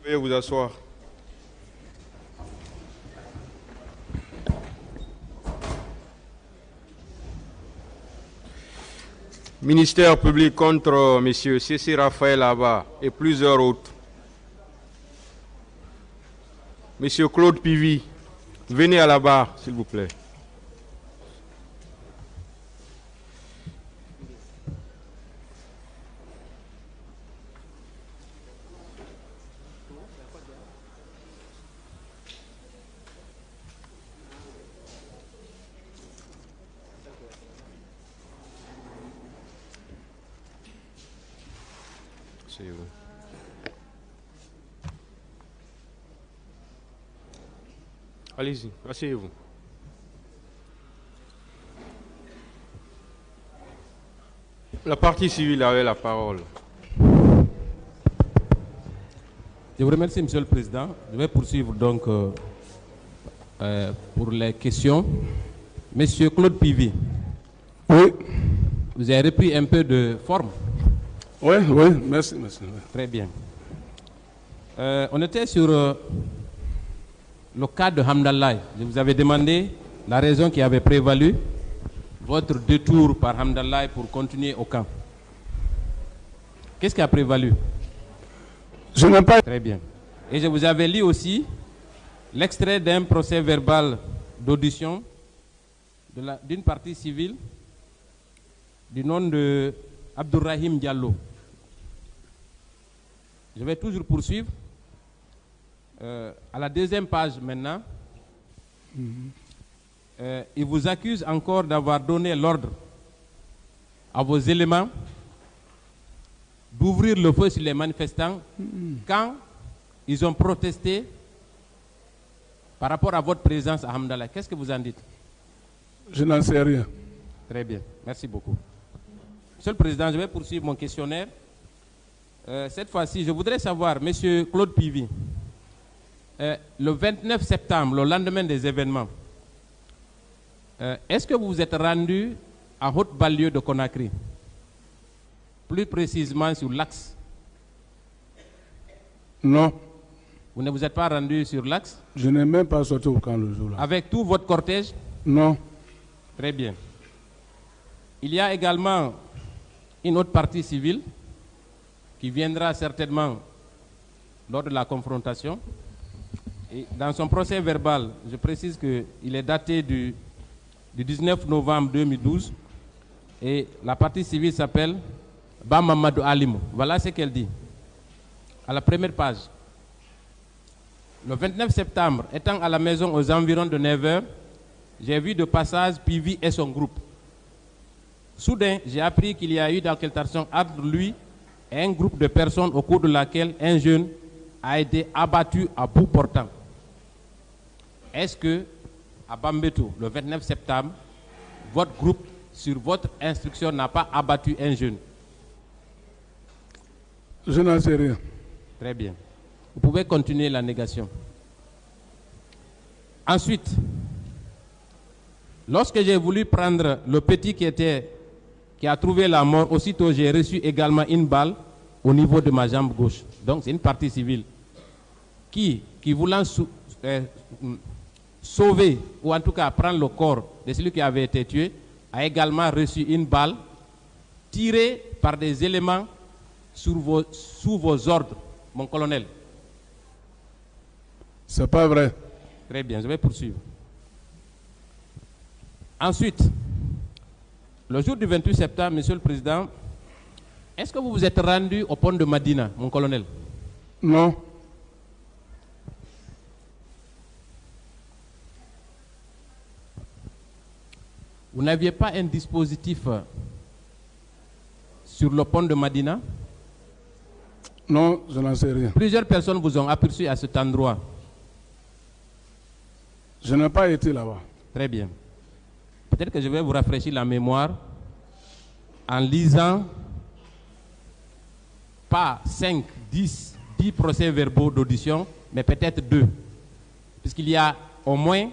Veuillez vous asseoir. Ministère public contre M. C.C. Raphaël Abba et plusieurs autres. M. Claude Pivy, venez à la barre, s'il vous plaît. Asseyez-vous. Allez-y, asseyez-vous. La partie civile avait la parole. Je vous remercie, Monsieur le Président. Je vais poursuivre donc pour les questions. Monsieur Claude Pivy. Oui. Vous avez repris un peu de forme. Oui, oui, merci, merci. Très bien. On était sur le cas de Hamdallah. Je vous avais demandé la raison qui avait prévalu, votre détour par Hamdallah pour continuer au camp. Qu'est-ce qui a prévalu? Je n'ai pas... Très bien. Et je vous avais lu aussi l'extrait d'un procès verbal d'audition d'une partie civile du nom de Abdourahim Diallo. Je vais toujours poursuivre. À la deuxième page maintenant, il vous accuse encore d'avoir donné l'ordre à vos éléments d'ouvrir le feu sur les manifestants quand ils ont protesté par rapport à votre présence à Hamdallah. Qu'est-ce que vous en dites? Je n'en sais rien. Très bien, merci beaucoup. Monsieur le Président, je vais poursuivre mon questionnaire. Cette fois-ci, je voudrais savoir, Monsieur Claude Pivy, le 29 septembre, le lendemain des événements, est-ce que vous vous êtes rendu à Haute-Banlieue de Conakry? Plus précisément sur l'axe? Non. Vous ne vous êtes pas rendu sur l'axe? Je n'ai même pas sorti au camp le jour-là. Avec tout votre cortège? Non. Très bien. Il y a également une autre partie civile qui viendra certainement lors de la confrontation. Et dans son procès verbal, je précise qu'il est daté du 19 novembre 2012 et la partie civile s'appelle Bamamadou Alimou. Voilà ce qu'elle dit. À la première page. Le 29 septembre, étant à la maison aux environs de 9 h, j'ai vu de passage Pivy et son groupe. Soudain, j'ai appris qu'il y a eu d'altercation entre lui et un groupe de personnes au cours de laquelle un jeune a été abattu à bout portant. Est-ce que, à Bambeto, le 29 septembre, votre groupe, sur votre instruction, n'a pas abattu un jeune? Je n'en sais rien. Très bien. Vous pouvez continuer la négation. Ensuite, lorsque j'ai voulu prendre le petit qui a trouvé la mort, aussitôt j'ai reçu également une balle au niveau de ma jambe gauche. Donc c'est une partie civile qui voulant sauver, ou en tout cas prendre le corps de celui qui avait été tué, a également reçu une balle tirée par des éléments sous vos ordres, mon colonel. C'est pas vrai. Très bien, je vais poursuivre. Ensuite, le jour du 28 septembre, Monsieur le Président, est-ce que vous vous êtes rendu au pont de Madina, mon colonel? Non. Vous n'aviez pas un dispositif sur le pont de Madina? Non, je n'en sais rien. Plusieurs personnes vous ont aperçu à cet endroit. Je n'ai pas été là-bas. Très bien. Peut-être que je vais vous rafraîchir la mémoire en lisant pas 5, 10 procès-verbaux d'audition, mais peut-être 2. Puisqu'il y a au moins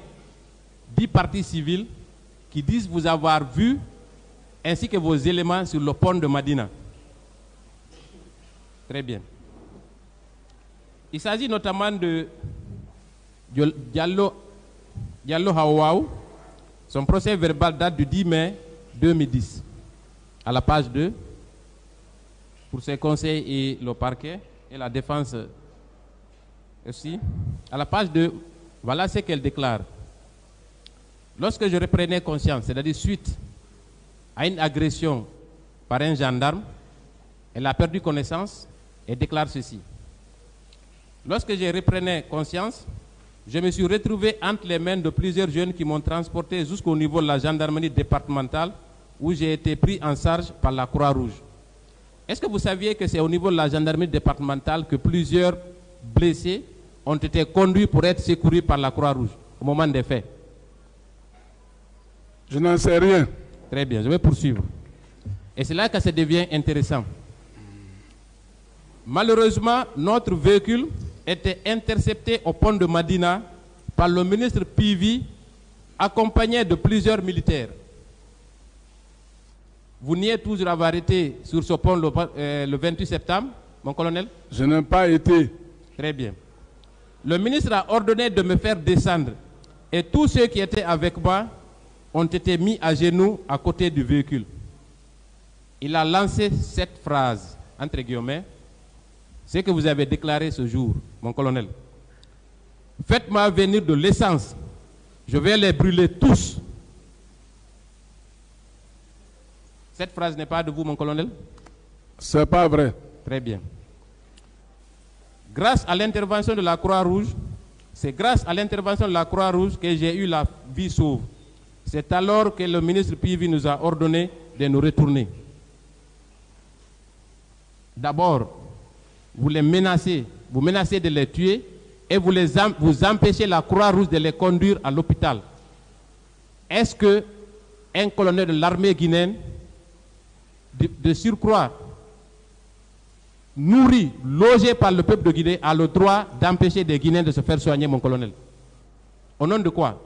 10 parties civiles qui disent vous avoir vu, ainsi que vos éléments sur le pont de Madina. Très bien. Il s'agit notamment de Diallo Hawaou. Son procès verbal date du 10 mai 2010. À la page 2, pour ses conseils et le parquet et la défense aussi. À la page 2, voilà ce qu'elle déclare. Lorsque je reprenais conscience, c'est-à-dire suite à une agression par un gendarme, elle a perdu connaissance et déclare ceci. Lorsque je reprenais conscience, je me suis retrouvé entre les mains de plusieurs jeunes qui m'ont transporté jusqu'au niveau de la gendarmerie départementale où j'ai été pris en charge par la Croix-Rouge. Est-ce que vous saviez que c'est au niveau de la gendarmerie départementale que plusieurs blessés ont été conduits pour être secourus par la Croix-Rouge au moment des faits? Je n'en sais rien. Très bien, je vais poursuivre. Et c'est là que ça devient intéressant. Malheureusement, notre véhicule était intercepté au pont de Madina par le ministre Pivi, accompagné de plusieurs militaires. Vous niez toujours avoir été sur ce pont le 28 septembre, mon colonel? Je n'ai pas été. Très bien. Le ministre a ordonné de me faire descendre et tous ceux qui étaient avec moi ont été mis à genoux à côté du véhicule. Il a lancé cette phrase, entre guillemets, ce que vous avez déclaré ce jour, mon colonel. Faites-moi venir de l'essence. Je vais les brûler tous. Cette phrase n'est pas de vous, mon colonel? C'est pas vrai. Très bien. Grâce à l'intervention de la Croix-Rouge, c'est grâce à l'intervention de la Croix-Rouge que j'ai eu la vie sauve. C'est alors que le ministre Pivi nous a ordonné de nous retourner. D'abord, vous les menacez, vous menacez de les tuer et vous empêchez la Croix-Rouge de les conduire à l'hôpital. Est-ce qu'un colonel de l'armée guinéenne, de surcroît, nourri, logé par le peuple de Guinée, a le droit d'empêcher des Guinéens de se faire soigner, mon colonel? Au nom de quoi?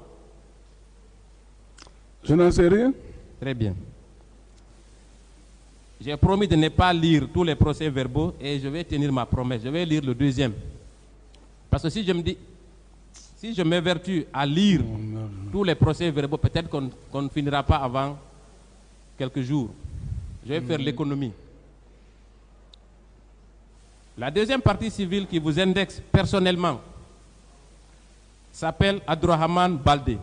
Je n'en sais rien. Très bien. J'ai promis de ne pas lire tous les procès verbaux et je vais tenir ma promesse. Je vais lire le deuxième. Parce que si je m'évertue à lire tous les procès verbaux, peut-être qu'on ne finira pas avant quelques jours. Je vais faire l'économie. La deuxième partie civile qui vous indexe personnellement s'appelle Abdourahmane Baldé.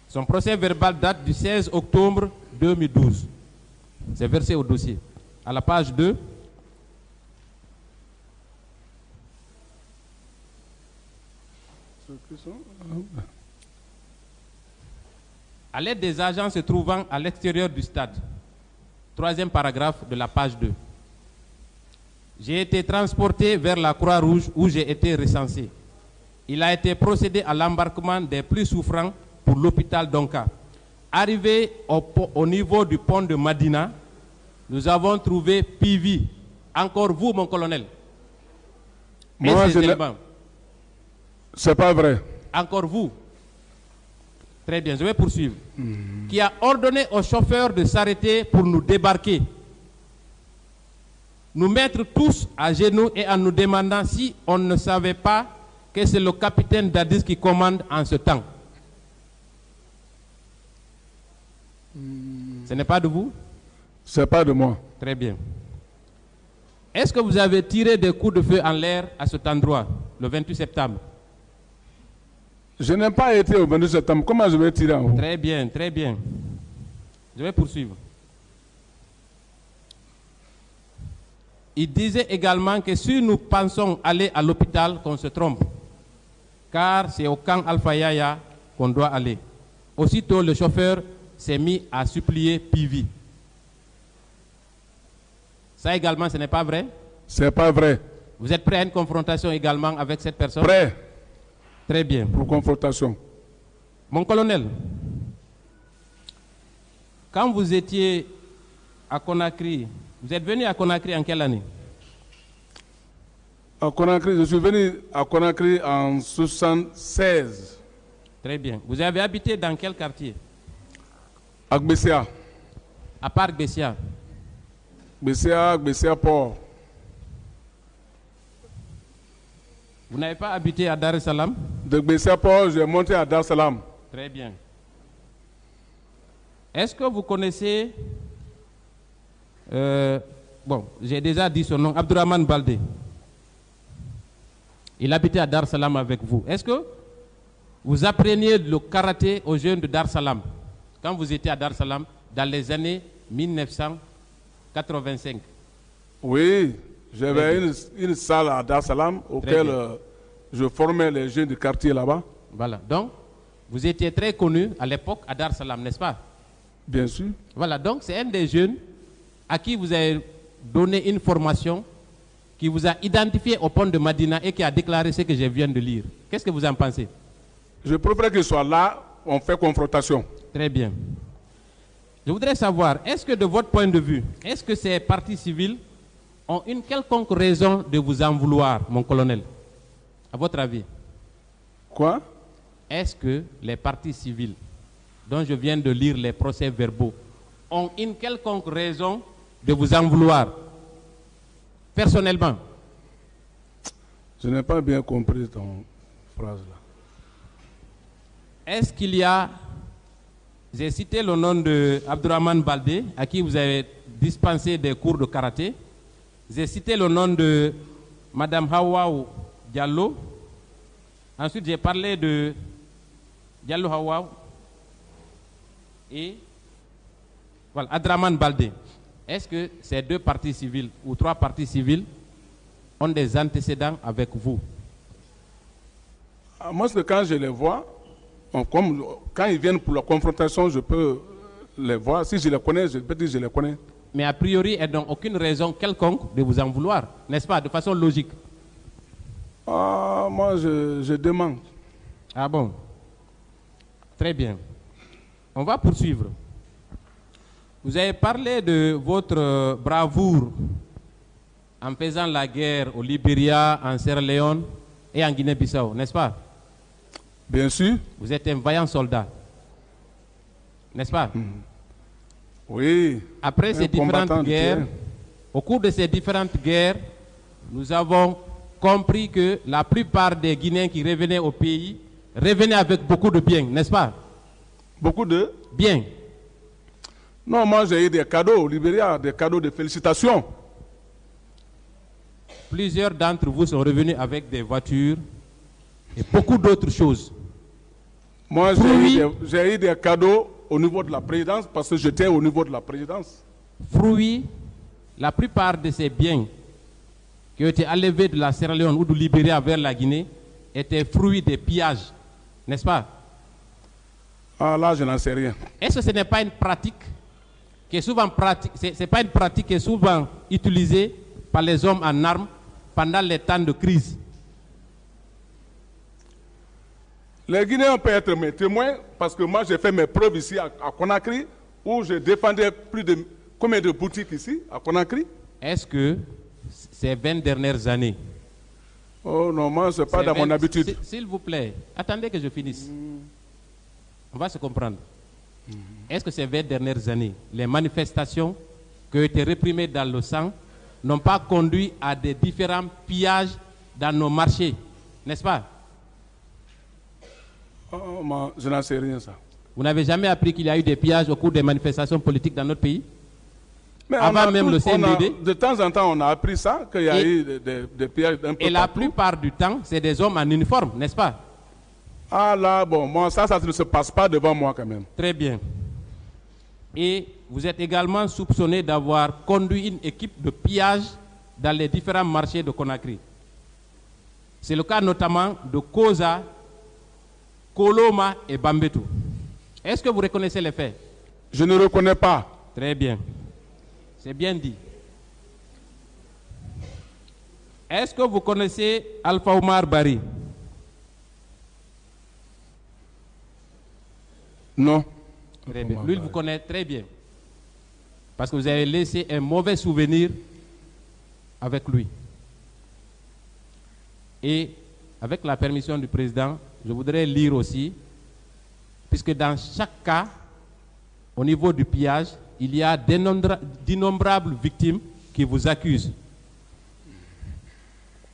Son procès verbal date du 16 octobre 2012. C'est versé au dossier. À la page 2. À l'aide des agents se trouvant à l'extérieur du stade. Troisième paragraphe de la page 2. J'ai été transporté vers la Croix-Rouge où j'ai été recensé. Il a été procédé à l'embarquement des plus souffrants pour l'hôpital d'Onka. Arrivé au niveau du pont de Madina, nous avons trouvé Pivi. Encore vous, mon colonel. Moi, c'est pas vrai. Encore vous. Très bien, je vais poursuivre. Qui a ordonné au chauffeur de s'arrêter pour nous débarquer. Nous mettre tous à genoux et en nous demandant si on ne savait pas que c'est le capitaine Dadis qui commande en ce temps. Ce n'est pas de vous? C'est pas de moi. Très bien. Est-ce que vous avez tiré des coups de feu en l'air à cet endroit, le 28 septembre? Je n'ai pas été au 28 septembre. Comment je vais tirer en haut? Très bien, très bien. Je vais poursuivre. Il disait également que si nous pensons aller à l'hôpital, qu'on se trompe. Car c'est au camp Alpha Yaya qu'on doit aller. Aussitôt, le chauffeur s'est mis à supplier Pivi. Ça également, ce n'est pas vrai? C'est pas vrai. Vous êtes prêt à une confrontation également avec cette personne? Prêt. Très bien. Pour confrontation. Mon colonel, quand vous étiez à Conakry, vous êtes venu à Conakry en quelle année? À Conakry, je suis venu à Conakry en 1976. Très bien. Vous avez habité dans quel quartier? À Gbessia. À part Gbessia. Gbessia Port. Vous n'avez pas habité à Dar es Salaam? De Gbessapo, j'ai monté à Dar es Salaam. Très bien. Est-ce que vous connaissez, bon, j'ai déjà dit son nom, Abdourahmane Baldé. Il habitait à Dar es Salaam avec vous. Est-ce que vous appreniez le karaté aux jeunes de Dar es Salaam quand vous étiez à Dar es Salaam dans les années 1985? Oui, j'avais une salle à Dar es Salaam auquel je formais les jeunes du quartier là-bas. Voilà, donc vous étiez très connu à l'époque à Dar es Salaam, n'est-ce pas? Bien sûr. Voilà, donc c'est un des jeunes à qui vous avez donné une formation, qui vous a identifié au pont de Madina et qui a déclaré ce que je viens de lire. Qu'est-ce que vous en pensez? Je préfère qu'il soit là, on fait confrontation. Très bien. Je voudrais savoir, est-ce que de votre point de vue, est-ce que ces partis civils ont une quelconque raison de vous en vouloir, mon colonel? À votre avis? Quoi? Est-ce que les partis civils, dont je viens de lire les procès-verbaux, ont une quelconque raison de vous en vouloir? Personnellement? Je n'ai pas bien compris ton phrase là. Est-ce qu'il y a... J'ai cité le nom de Abdourahmane Baldé, à qui vous avez dispensé des cours de karaté. J'ai cité le nom de Madame Hawaou Diallo. Ensuite, j'ai parlé de Diallo Hawaou et voilà, Abdourahmane Baldé. Est-ce que ces deux partis civils ou trois partis civils ont des antécédents avec vous? Moi, c'est quand je les vois, comme, quand ils viennent pour la confrontation, je peux les voir. Si je les connais, je peux dire que je les connais. Mais a priori, elles n'ont aucune raison quelconque de vous en vouloir, n'est-ce pas, de façon logique? Ah, moi, je demande. Ah bon? Très bien. On va poursuivre. Vous avez parlé de votre bravoure en faisant la guerre au Libéria, en Sierra Leone et en Guinée-Bissau, n'est-ce pas? Bien sûr. Vous êtes un vaillant soldat, n'est-ce pas? Oui. Après ces différentes guerres, au cours de ces différentes guerres, nous avons compris que la plupart des Guinéens qui revenaient au pays revenaient avec beaucoup de biens, n'est-ce pas? Beaucoup de biens. Non, moi j'ai eu des cadeaux au Libéria, des cadeaux de félicitations. Plusieurs d'entre vous sont revenus avec des voitures et beaucoup d'autres choses. Moi j'ai eu des cadeaux au niveau de la présidence parce que j'étais au niveau de la présidence. Fruits, la plupart de ces biens qui ont été enlevés de la Sierra Leone ou du Libéria vers la Guinée étaient fruits des pillages, n'est-ce pas? Ah là, je n'en sais rien. Est-ce que ce n'est pas une pratique qui est souvent c'est pas une pratique qui est souvent utilisée par les hommes en armes pendant les temps de crise? Les Guinéens peuvent être mes témoins parce que moi j'ai fait mes preuves ici à Conakry où je défendais plus de combien de boutiques ici à Conakry. Est-ce que ces 20 dernières années... Oh non, moi c'est pas dans mon habitude. S'il vous plaît, attendez que je finisse. On va se comprendre. Est-ce que ces 20 dernières années, les manifestations qui ont été réprimées dans le sang n'ont pas conduit à des différents pillages dans nos marchés, n'est-ce pas? Oh, moi, je n'en sais rien ça. Vous n'avez jamais appris qu'il y a eu des pillages au cours des manifestations politiques dans notre pays? Mais avant même le CNDD? De temps en temps, on a appris ça, qu'il y a eu des pillages un peu Et la partout. plupart du temps, c'est des hommes en uniforme, n'est-ce pas? Ah là, bon, moi, ça ne se passe pas devant moi quand même. Très bien. Et vous êtes également soupçonné d'avoir conduit une équipe de pillage dans les différents marchés de Conakry. C'est le cas notamment de Koza, Koloma et Bambetu. Est-ce que vous reconnaissez les faits? Je ne reconnais pas. Très bien. C'est bien dit. Est-ce que vous connaissez Alpha Omar Bari? Non. Très bien. Lui, il vous connaît très bien. Parce que vous avez laissé un mauvais souvenir avec lui. Et avec la permission du président, je voudrais lire aussi, puisque dans chaque cas, au niveau du pillage, il y a d'innombrables victimes qui vous accusent.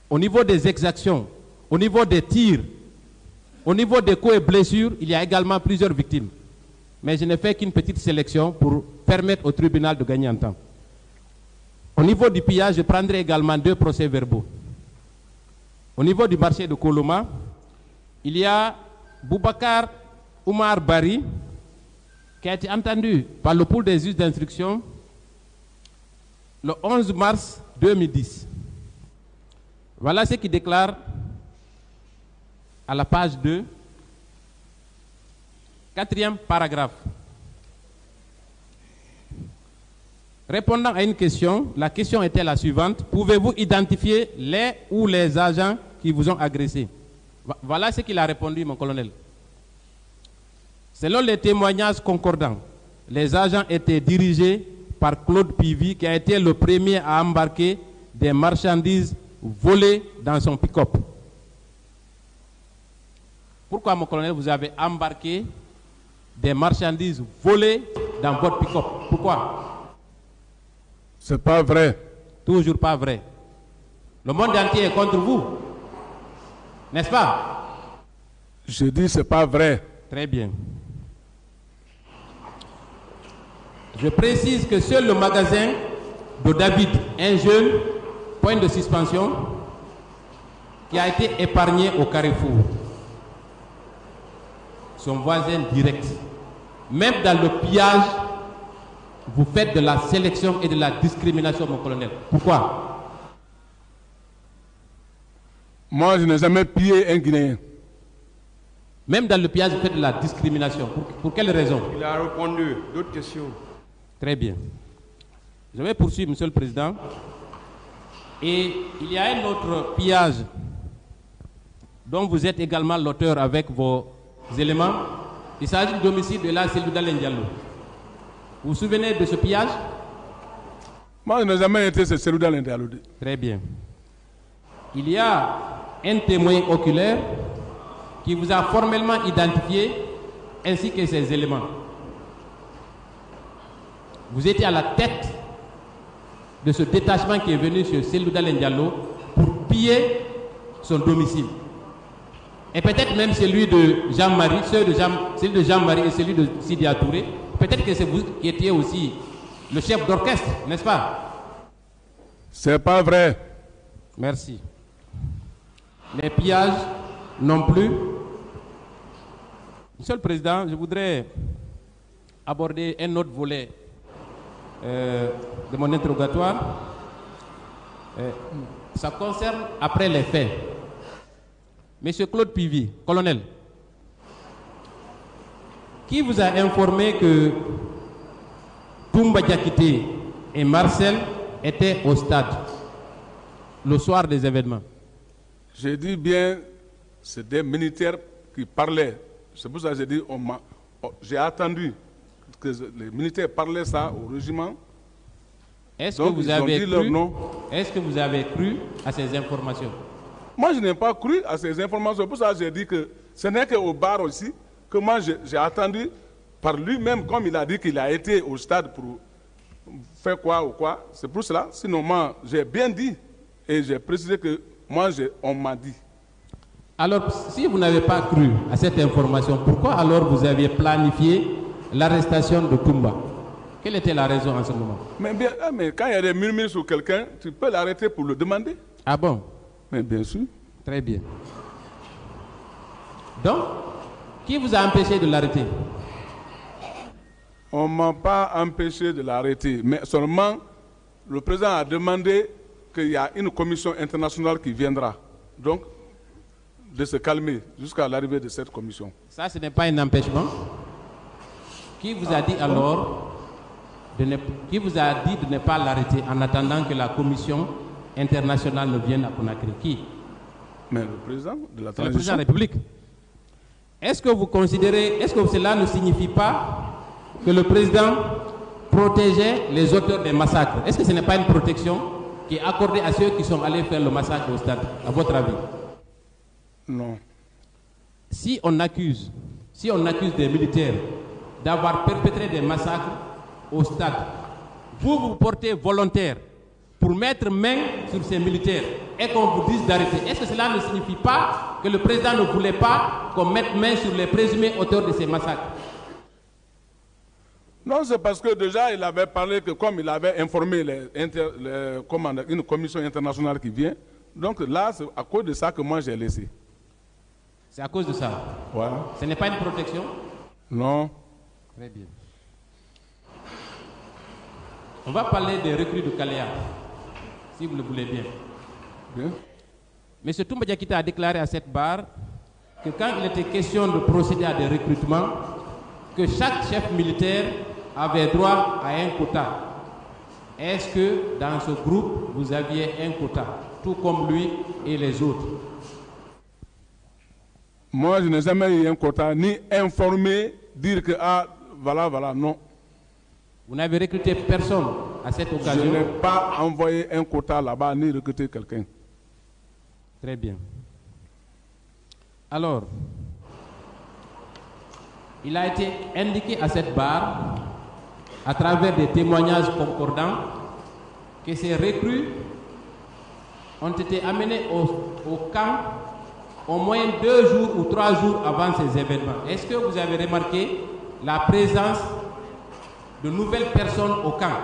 Au niveau des exactions, Au niveau des tirs, au niveau des coups et blessures, il y a également plusieurs victimes. Mais je n'ai fait qu'une petite sélection pour permettre au tribunal de gagner en temps. Au niveau du pillage, je prendrai également 2 procès-verbaux. Au niveau du marché de Koloma, il y a Boubacar Oumar Bari, qui a été entendu par le pôle des juges d'instruction le 11 mars 2010. Voilà ce qu'il déclare à la page 2, 4e paragraphe. Répondant à une question, la question était la suivante: pouvez-vous identifier les ou les agents qui vous ont agressé? Voilà ce qu'il a répondu, mon colonel. Selon les témoignages concordants, les agents étaient dirigés par Claude Pivy, qui a été le premier à embarquer des marchandises volées dans son pick-up. Pourquoi, mon colonel, vous avez embarqué des marchandises volées dans votre pick-up? Pourquoi? C'est pas vrai. Toujours pas vrai. Le monde entier est contre vous. N'est-ce pas? Je dis c'est pas vrai. Très bien. Je précise que seul le magasin de David, un jeune, point de suspension, qui a été épargné au Carrefour. Son voisin direct. Même dans le pillage, vous faites de la sélection et de la discrimination, mon colonel. Pourquoi? Moi, je n'ai jamais pillé un Guinéen. Même dans le pillage, vous faites de la discrimination. Pour quelle raison? Il a répondu. D'autres questions? Très bien. Je vais poursuivre, Monsieur le Président. Et il y a un autre pillage dont vous êtes également l'auteur avec vos éléments. Il s'agit du domicile de la Selouda Diallo. Vous vous souvenez de ce pillage? Moi, je n'ai jamais été ce Selouda Diallo. Très bien. Il y a un témoin oculaire qui vous a formellement identifié ainsi que ses éléments. Vous étiez à la tête de ce détachement qui est venu sur Selouda Diallo pour piller son domicile. Et peut-être même celui de Jean-Marie, celui de Jean-Marie et celui de Sidi Touré. Peut-être que c'est vous qui étiez aussi le chef d'orchestre, n'est-ce pas? C'est pas vrai. Merci. Les pillages non plus. Monsieur le Président, je voudrais aborder un autre volet de mon interrogatoire. Ça concerne après les faits. Monsieur Claude Pivy, colonel, qui vous a informé que Toumba Diakité et Marcel étaient au stade le soir des événements? Je dis bien, c'est des militaires qui parlaient. C'est pour ça que j'ai dit, j'ai attendu que les militaires parlaient ça au régiment. Est-ce que vous avez cru à ces informations? Moi, je n'ai pas cru à ces informations. C'est pour ça que j'ai dit que ce n'est qu'au bar aussi que moi, j'ai attendu par lui-même, comme il a dit qu'il a été au stade pour faire quoi ou quoi. C'est pour cela. Sinon, moi, j'ai bien dit et j'ai précisé que moi, on m'a dit. Alors, si vous n'avez pas cru à cette information, pourquoi alors vous aviez planifié l'arrestation de Toumba? Quelle était la raison en ce moment? Mais quand il y a des murmures sur quelqu'un, tu peux l'arrêter pour le demander. Ah bon? Mais bien sûr. Très bien. Donc, qui vous a empêché de l'arrêter? On ne m'a pas empêché de l'arrêter, mais seulement le président a demandé qu'il y a une commission internationale qui viendra. Donc, de se calmer jusqu'à l'arrivée de cette commission. Ça, ce n'est pas un empêchement. Qui vous a dit alors, qui vous a dit de ne pas l'arrêter en attendant que la commission internationale ne vienne à Conakry? Qui? Mais le président de la transition. Le président de la République. Est-ce que vous considérez, est-ce que cela ne signifie pas que le président protégeait les auteurs des massacres? Est-ce que ce n'est pas une protection qui est accordée à ceux qui sont allés faire le massacre au stade, à votre avis? Non. Si on accuse des militaires d'avoir perpétré des massacres au stade, vous vous portez volontaire pour mettre main sur ces militaires et qu'on vous dise d'arrêter, est-ce que cela ne signifie pas que le président ne voulait pas qu'on mette main sur les présumés auteurs de ces massacres? Non, c'est parce que déjà il avait parlé que comme il avait informé une commission internationale qui vient, donc là c'est à cause de ça que moi j'ai laissé. C'est à cause de ça? Voilà. Ce n'est pas une protection? Non. Très bien. On va parler des recrues de Kalea, si vous le voulez bien. Bien. M. Toumba Diakité a déclaré à cette barre que quand il était question de procéder à des recrutements, que chaque chef militaire avait droit à un quota. Est-ce que dans ce groupe, vous aviez un quota, tout comme lui et les autres? Moi, je n'ai jamais eu un quota, ni informé, dire que, ah, voilà, non. Vous n'avez recruté personne à cette occasion? Je n'ai pas envoyé un quota là-bas, ni recruté quelqu'un. Très bien. Alors, il a été indiqué à cette barre, à travers des témoignages concordants, que ces recrues ont été amenées au camp au moins 2 jours ou 3 jours avant ces événements. Est-ce que vous avez remarqué la présence de nouvelles personnes au camp?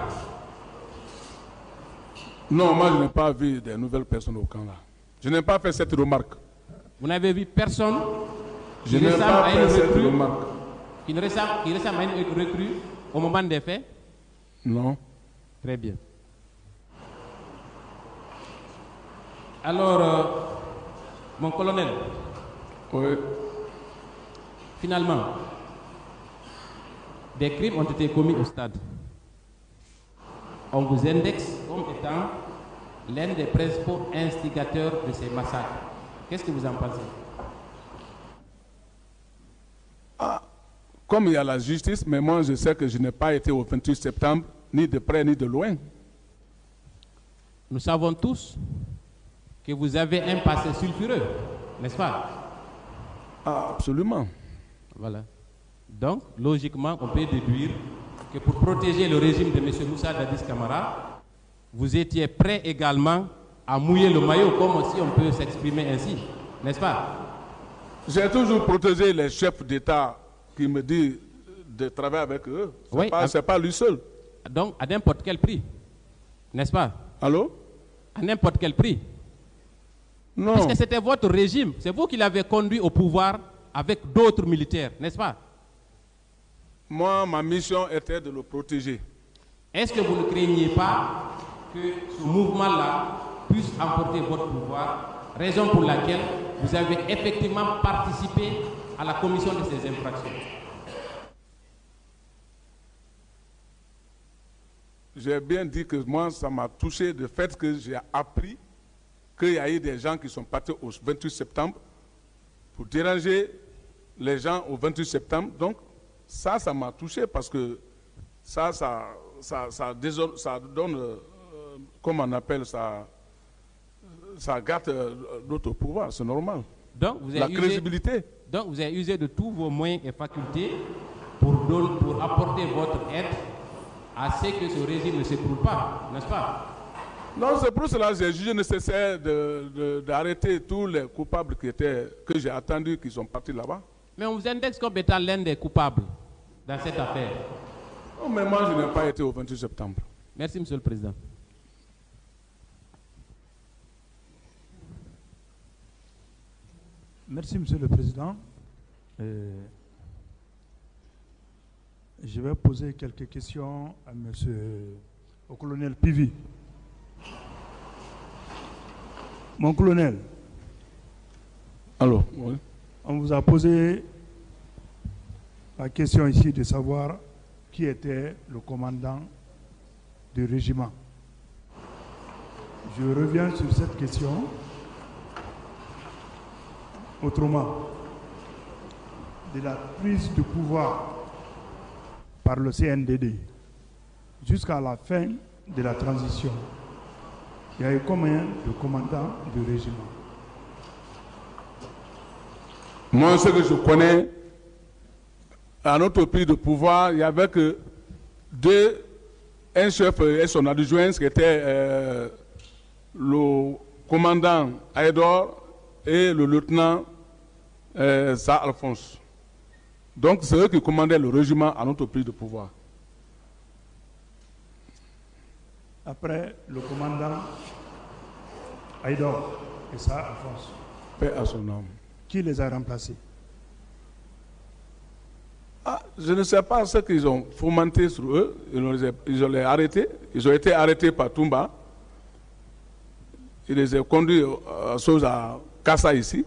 Non, moi je n'ai pas vu de nouvelles personnes au camp là. Je n'ai pas fait cette remarque. Vous n'avez vu personne qui ressemble à une recrue, qui ressemble à une recrue au moment des faits? Non. Très bien. Alors, mon colonel, oui. Finalement, des crimes ont été commis au stade. On vous indexe comme étant l'un des principaux instigateurs de ces massacres. Qu'est-ce que vous en pensez? Comme il y a la justice, mais moi je sais que je n'ai pas été au 28 septembre, ni de près ni de loin. Nous savons tous que vous avez un passé sulfureux, n'est-ce pas? Absolument. Voilà. Donc, logiquement, on peut déduire que pour protéger le régime de M. Moussa Dadis Camara, vous étiez prêt également à mouiller le maillot, comme si on peut s'exprimer ainsi, n'est-ce pas? J'ai toujours protégé les chefs d'État qui me disent de travailler avec eux. Ce n'est pas lui seul. Donc, à n'importe quel prix, n'est-ce pas? Allô? À n'importe quel prix. Non. Parce que c'était votre régime, c'est vous qui l'avez conduit au pouvoir avec d'autres militaires, n'est-ce pas? Moi, ma mission était de le protéger. Est-ce que vous ne craignez pas que ce mouvement-là puisse emporter votre pouvoir, raison pour laquelle vous avez effectivement participé à la commission de ces infractions? J'ai bien dit que moi, ça m'a touché le fait que j'ai appris qu'il y a eu des gens qui sont partis au 28 septembre pour déranger les gens au 28 septembre. Donc, ça m'a touché parce que ça donne, comment on appelle ça, ça gâte notre pouvoir, c'est normal. Donc, vous avez crédibilité. Donc, vous avez usé de tous vos moyens et facultés pour apporter votre aide à ce que ce régime ne s'écroule pas, n'est-ce pas? Non, c'est pour cela que j'ai jugé nécessaire d'arrêter tous les coupables que j'ai attendus qui sont partis là-bas. Mais on vous indexe comme étant l'un des coupables dans cette affaire. Non, mais moi, je n'ai pas été au 28 septembre. Merci, Monsieur le Président. Merci, Monsieur le Président. Je vais poser quelques questions au colonel Pivi. Mon colonel. Allô, oui. On vous a posé la question ici de savoir qui était le commandant du régiment. Je reviens sur cette question. Autrement, de la prise de pouvoir par le CNDD jusqu'à la fin de la transition, il y a eu combien de commandants du régiment? Moi, ce que je connais, à notre prise de pouvoir, il n'y avait que un chef et son adjoint, qui était le commandant Aïdor et le lieutenant Sa Alphonse. Donc c'est eux qui commandaient le régiment à notre prise de pouvoir. Après le commandant Aïdor et Sa Alphonse. Paix à son âme. Qui les a remplacés? Ah, je ne sais pas ce qu'ils ont fomenté sur eux. Ils ont les arrêtés. Ils ont été arrêtés par Toumba. Il les a conduits à Kassa ici.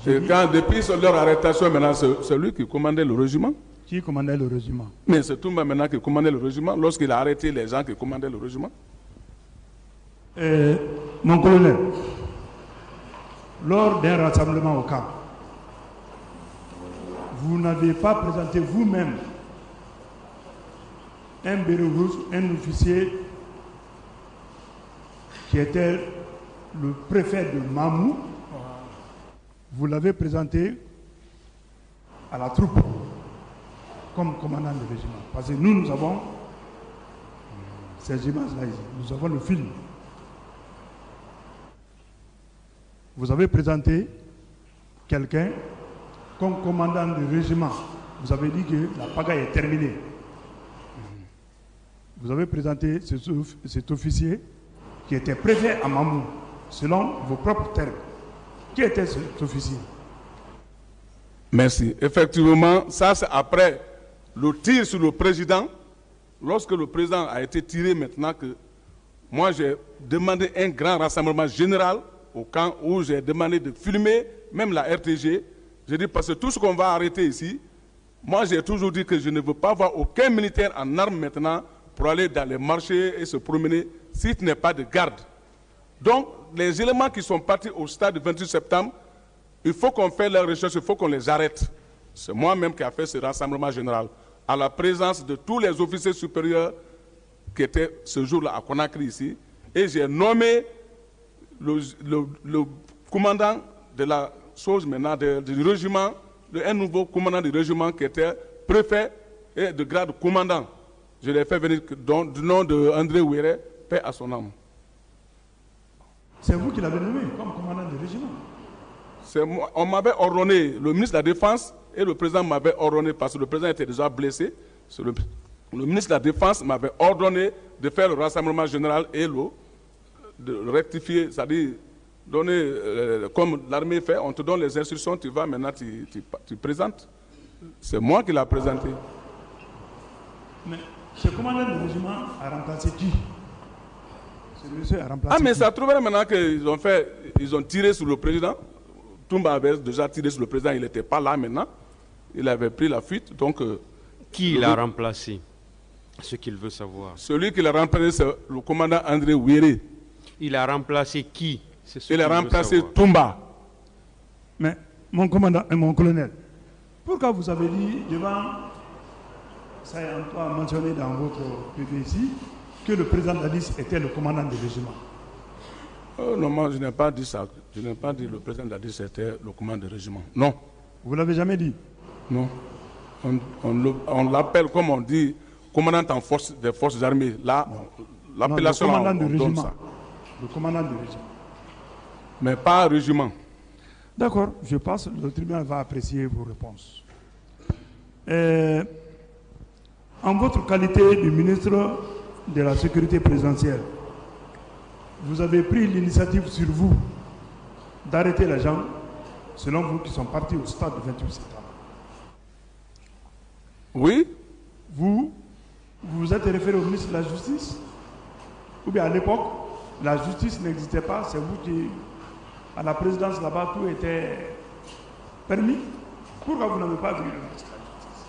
Et quand, depuis leur arrêtation, maintenant, c'est lui qui commandait le régiment. Qui commandait le régiment? Mais c'est Toumba maintenant qui commandait le régiment, lorsqu'il a arrêté les gens qui commandaient le régiment. Mon colonel, lors d'un rassemblement au camp, vous n'avez pas présenté vous-même un béret rouge, un officier qui était le préfet de Mamou. Vous l'avez présenté à la troupe comme commandant de régiment. Parce que nous avons ces images-là ici. Nous avons le film. Vous avez présenté quelqu'un comme commandant de régiment. Vous avez dit que la pagaille est terminée. Vous avez présenté cet officier qui était préfet à Mamou, selon vos propres termes. Qui était cet officier? Merci. Effectivement, ça c'est après le tir sur le président. Lorsque le président a été tiré, maintenant que moi j'ai demandé un grand rassemblement général au camp où j'ai demandé de filmer, même la RTG. J'ai dit parce que tout ce qu'on va arrêter ici, moi j'ai toujours dit que je ne veux pas voir aucun militaire en armes maintenant pour aller dans les marchés et se promener si ce n'est pas de garde. Donc, les éléments qui sont partis au stade du 28 septembre, il faut qu'on fasse leurs recherches, il faut qu'on les arrête. C'est moi-même qui ai fait ce rassemblement général, à la présence de tous les officiers supérieurs qui étaient ce jour-là à Conakry ici, et j'ai nommé le commandant de la chose maintenant du régiment, un nouveau commandant du régiment qui était préfet et de grade commandant. Je l'ai fait venir du nom de André Ouéré, paix à son âme. C'est vous qui l'avez nommé comme commandant du régiment? Moi, on m'avait ordonné, le ministre de la Défense et le président m'avaient ordonné, parce que le président était déjà blessé, le ministre de la Défense m'avait ordonné de faire le rassemblement général et de rectifier, c'est-à-dire donner, comme l'armée fait, on te donne les instructions, tu vas maintenant, tu présentes. C'est moi qui l'ai présenté. Mais ce commandant du régiment a remplacé qui? Ce monsieur a remplacé mais qui? ça trouverait maintenant qu'ils ont tiré sur le président. Toumba avait déjà tiré sur le président, il n'était pas là maintenant. Il avait pris la fuite, donc... Qui l'a remplacé? Ce qu'il veut savoir. Celui qui l'a remplacé, c'est le commandant André Ouéré. Il a remplacé qui? Il a remplacé Toumba. Mais, mon commandant et mon colonel, pourquoi vous avez dit devant, ça est encore mentionné dans votre PV ici, que le président Dadis était le commandant du régiment? Non, moi je n'ai pas dit ça. Je n'ai pas dit que le président Dadis était le commandant du régiment. Non. Vous ne l'avez jamais dit? Non. On l'appelle, comme on dit, commandant des forces armées. Là, l'appellation, on donne ça. Le commandant du régiment. Mais pas régiment. D'accord, je passe. Le tribunal va apprécier vos réponses. En votre qualité de ministre de la Sécurité présidentielle, vous avez pris l'initiative sur vous d'arrêter les gens, selon vous, qui sont partis au stade du 28 septembre. Oui. Vous vous êtes référé au ministre de la Justice? Ou bien à l'époque, la justice n'existait pas, c'est vous qui, à la présidence là-bas, tout était permis? Pourquoi vous n'avez pas vu le ministre de la Justice?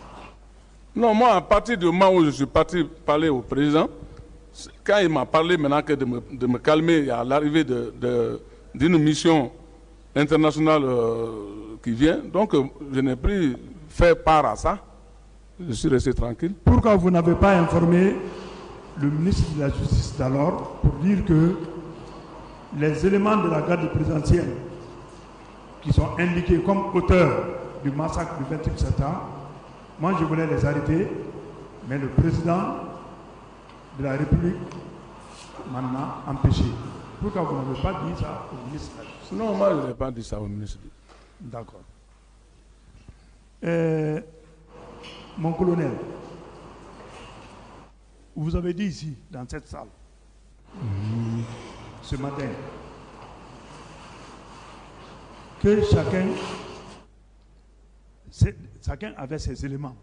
Non, moi, à partir du moment où je suis parti parler au président, quand il m'a parlé maintenant que de me calmer à l'arrivée d'une mission internationale qui vient, donc je n'ai plus fait part à ça. Je suis resté tranquille. Pourquoi vous n'avez pas informé le ministre de la Justice d'alors pour dire que les éléments de la garde présidentielle qui sont indiqués comme auteurs du massacre du 28 septembre, moi je voulais les arrêter, mais le président de la République maintenant empêché. Pourquoi vous n'avez pas dit ça au ministre? Non, moi je n'ai pas dit ça au ministre. D'accord. Mon colonel, vous avez dit ici, dans cette salle, ce matin, que chacun avait ses éléments.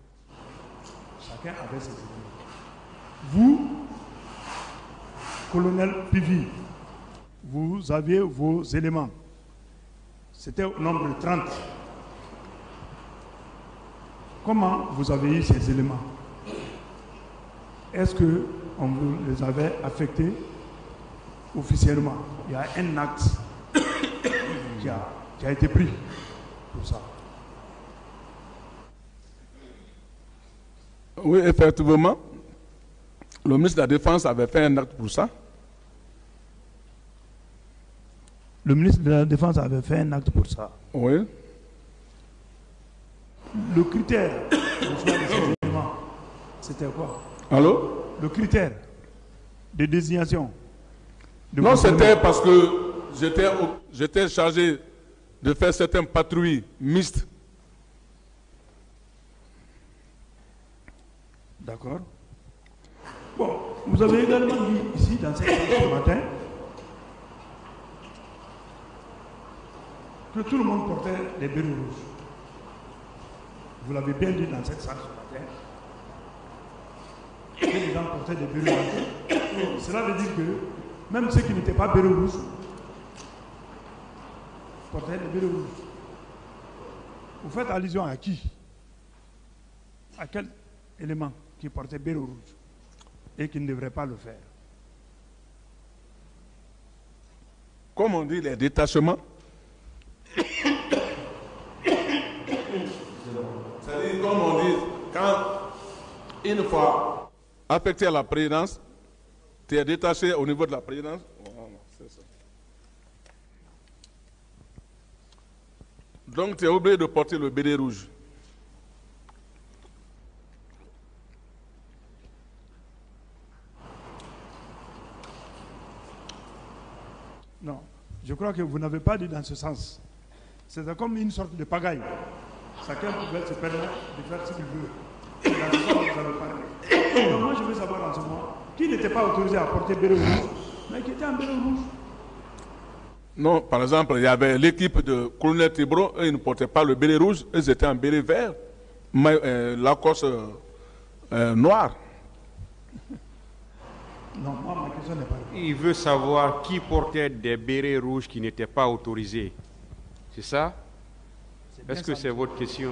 Chacun avait ses éléments. Vous, colonel Pivi, vous aviez vos éléments. C'était au nombre de 30. Comment vous avez eu ces éléments? Est-ce qu'on vous les avait affectés officiellement? Il y a un acte qui a été pris pour ça. Oui, effectivement. Le ministre de la Défense avait fait un acte pour ça. Le ministre de la Défense avait fait un acte pour ça. Oui. Le critère pour choix de ces éléments, c'était quoi? Allô? Le critère de désignation. Non, c'était parce que j'étais chargé de faire certaines patrouilles mixtes. D'accord. Bon, vous avez également dit ici, dans cette salle ce matin, que tout le monde portait des bérets rouges. Vous l'avez bien dit dans cette salle ce matin, que les gens portaient des bérets rouges. Cela veut dire que même ceux qui n'étaient pas bérets rouges portaient des bérets rouges. Vous faites allusion à qui? À quel élément qui portait béret rouge et qui ne devrait pas le faire? Comme on dit, les détachements. C'est-à-dire, comme on dit, quand une fois affecté à la présidence, tu es détaché au niveau de la présidence. Voilà, c'est ça. Donc tu es obligé de porter le béret rouge. Non, je crois que vous n'avez pas dit dans ce sens. C'est comme une sorte de pagaille. Chacun pouvait se permettre de faire ce qu'il veut. C'est dans ce sens que vous avez parlé. Donc moi je veux savoir en ce moment qui n'était pas autorisé à porter béret rouge, mais qui était en béret rouge. Non, par exemple, il y avait l'équipe de colonel Tibro, eux ils ne portaient pas le béret rouge, eux étaient en béret vert, Lacoste noir. Non, moi ma question n'est pas là. Il veut savoir qui portait des bérets rouges qui n'étaient pas autorisés. C'est ça? Est-ce que c'est votre question?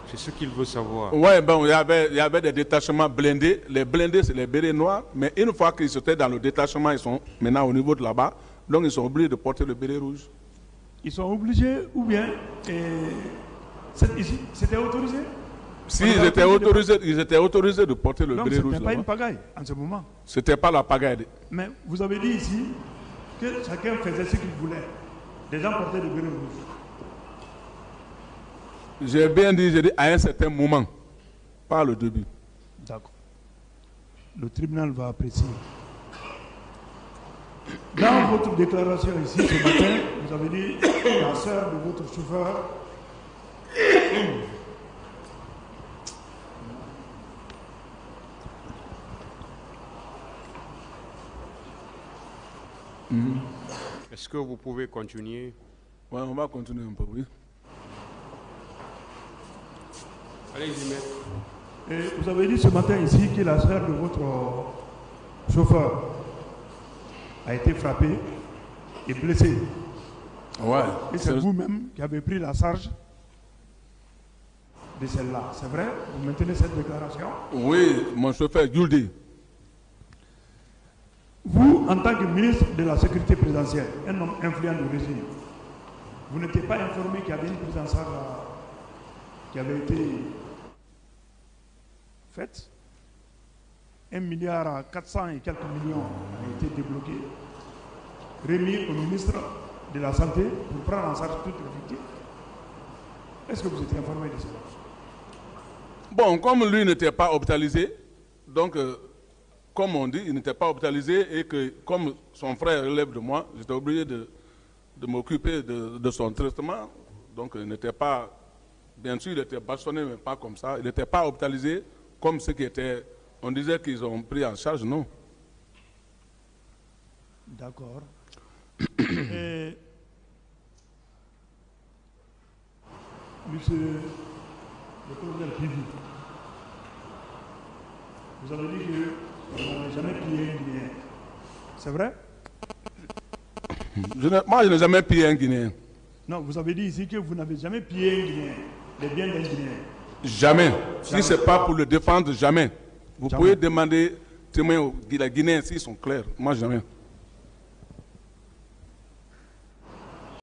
C'est ce qu'il veut savoir. Oui, bon, il y avait des détachements blindés. Les blindés, c'est les bérets noirs. Mais une fois qu'ils étaient dans le détachement, ils sont maintenant au niveau de là-bas. Donc, ils sont obligés de porter le béret rouge. Ils sont obligés ou bien c'était autorisé? Si, ils étaient autorisés de porter le béret rouge. Donc, ce n'était pas une pagaille en ce moment. Ce n'était pas la pagaille. Mais vous avez dit ici que chacun faisait ce qu'il voulait. Des gens portaient des bérets rouges. J'ai bien dit, à un certain moment, pas le début. D'accord. Le tribunal va apprécier. Dans votre déclaration ici ce matin, vous avez dit la sœur de votre chauffeur Est-ce que vous pouvez continuer? Oui, on va continuer un peu, oui. Allez-y, maître. Et vous avez dit ce matin ici que la sœur de votre chauffeur a été frappée et blessée. Ouais. Et c'est vous-même qui avez pris la charge de celle-là. C'est vrai? Vous maintenez cette déclaration? Oui, mon chauffeur Yuldi. Vous, en tant que ministre de la Sécurité présidentielle, un homme influent du régime, vous n'étiez pas informé qu'il y avait une prise en charge qui avait été faite? 1,4 milliard et quelques millions a été débloqué, remis au ministre de la Santé pour prendre en charge toutes les victimes. Est-ce que vous étiez informé de cela? Bon, comme lui n'était pas hospitalisé, donc comme on dit, il n'était pas hospitalisé et que comme son frère relève de moi, j'étais obligé de m'occuper de son traitement. Donc il n'était pas, bien sûr, il était bâtonné, mais pas comme ça. Il n'était pas hospitalisé comme ceux qui étaient, on disait qu'ils ont pris en charge, non. D'accord. Et monsieur le colonel Pivi, vous avez dit que vous n'avez jamais pillé un Guinéen. C'est vrai? Moi, je n'ai jamais pillé un Guinéen. Non, vous avez dit ici que vous n'avez jamais pillé un Guinéen, les biens d'un Guinéen. Jamais. Si ce n'est pas pour le défendre, jamais. Vous Jamais. pouvez demander témoins aux Guinéens s'ils sont clairs. Moi, jamais.